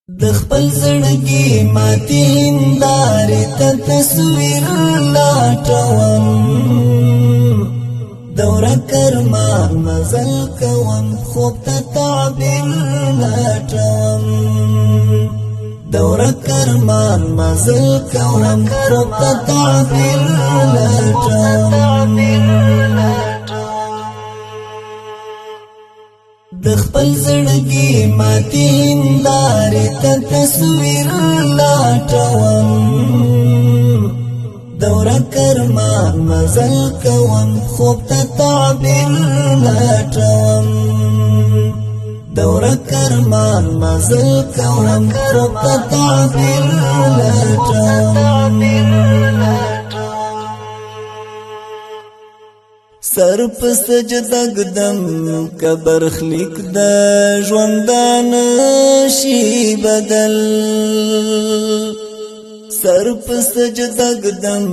د خپل زړګي ماتې هندارې ته تصویر لاټوم دوره کرمان مزل کوم خوب ته تعبیر لاټوم دوره کرمان مزل کوم خوب ته تعبیر لاټوم د خپل زړګي ماتې هندارې ته تصویر لاټوم دوره کرمان مزل کوم خوب ته تعبیر لاټوم دوره کرمان مزل کوم خوب ته تعبیر لاټوم سر په سجده ګدم قبر خلیق د ژوندان شي بدل سر په سجده ګدم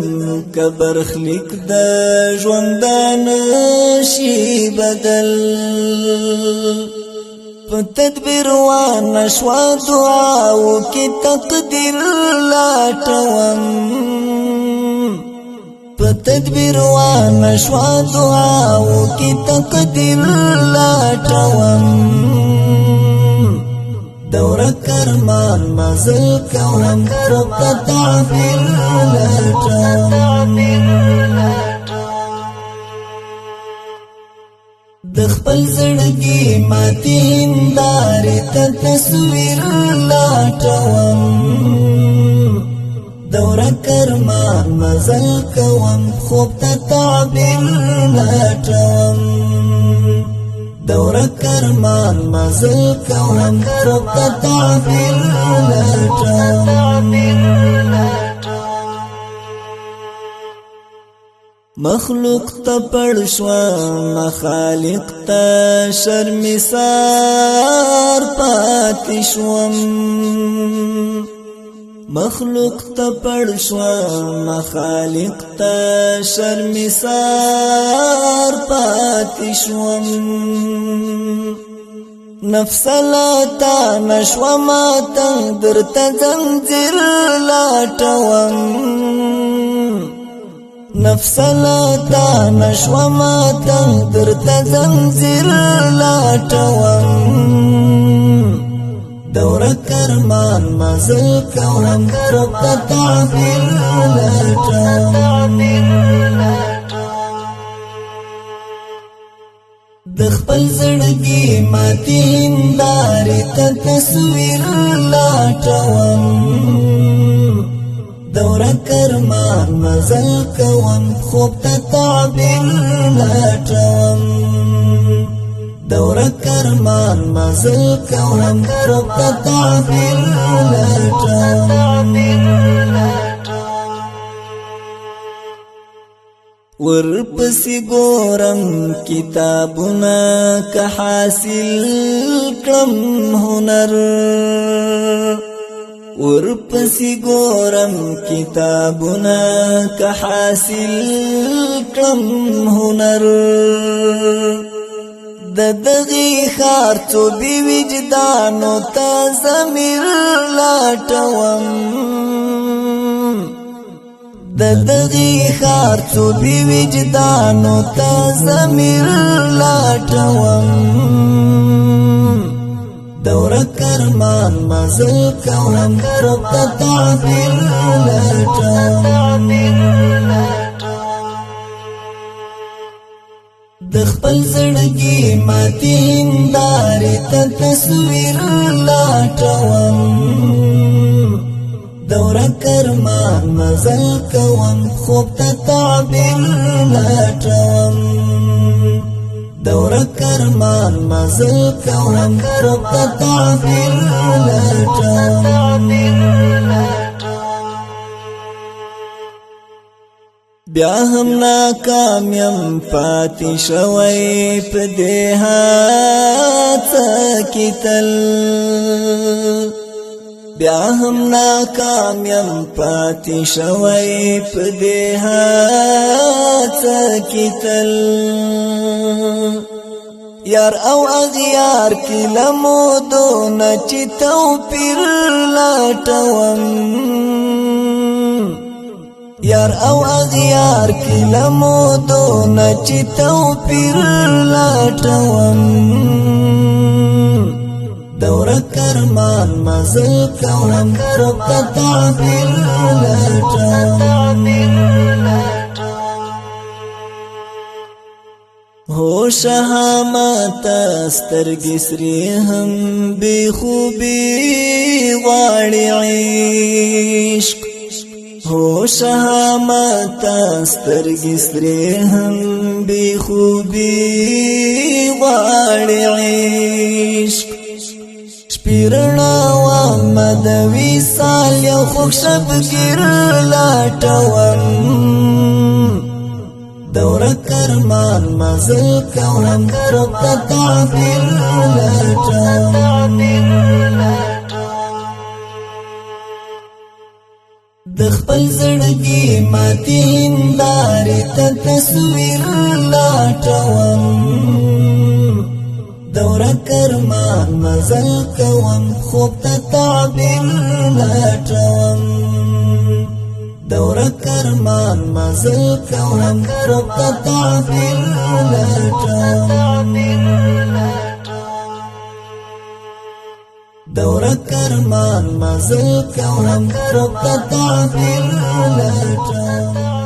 قبر خلیق د ژوندان شي بدل په تدبیر وانه شوا دعاو کې تقدیر لاټوم په تدبیر وانه شوا دعاو کې تقدیر لاټوم دوره کرمان مزل کوم خوب ته تعبیر لاټوم د خپل زړګي ماتې هندارې ته تصویر لاټوم دوره کرمان مزل کوم خوب ته تعبیر لاټوم دوره کرمان مزل کوم خوب ته تعبیر لاټوم مخلوق ته پړ شو خالق ته شرمسار پاتې شوم مخلوق ته پړ شو خالق ته شرمسار پاتې شوم نفس لا تا نشو ما تقدر ته زنجیر لاټوم نفس لا تا نشو ما تقدر ته زنجیر لاټوم دوره کرمان مزل کوم خوب ته تعبیر لاټوم د خپل زړګي ماتې هندارې ته تصویر لاټوم دوره کرمان مزل کوم خوب ته تعبیر لاټوم دوره کرمان مزل کوم خوب ته تعبیر لاټوم ورپسې ګورم کتابونه که حاصل کړم هنر ورپسې ګورم کتابونه که حاصل کړم هنر د دغې ښار څو بې وجدانو ته ضمیر لاټوم د دغې ښار څو بې وجدانو ته ضمیر لاټوم دوره کرمان مزل کوم خوب ته تعبیر لاټوم د خپل زړګي ماتې هندارې ته تصویر لاټوم دوره کرمان مزل کوم خوب ته تعبیر لاټوم دوره کرمان مزل کوم خوب ته تعبیر لاټوم بیا هم ناکامیم پاتې شوی په دې هڅه کې تل بیا هم ناکامیم پاتې شوی په دې هڅه کې تل یار او اغیار کی لمودو نچی توپیر لټوم یار او اغیار کی لمودو نچی توپیر لټوم دور کرمان مزل کوم رب تعبیر لټوم هو شهامت سترګې سرې هم بے خوبي غواړي عشق هو شهامت سترګې سرې هم بے خوبي غواړي عشق شپیرنا و مدوي سال یو خوږ شبګیر لټوم دور کرمان مزل کوم رب تعبیر لټوم د خپل زړګي ماتې هندارې ته تصویر لټوم دور کرمان مزل کوم خوب ته تعبیر لټوم دور کرمان مزل کوم رب تعبیر لټوم دور کرمان مزل کوم رب تعبیر لټوم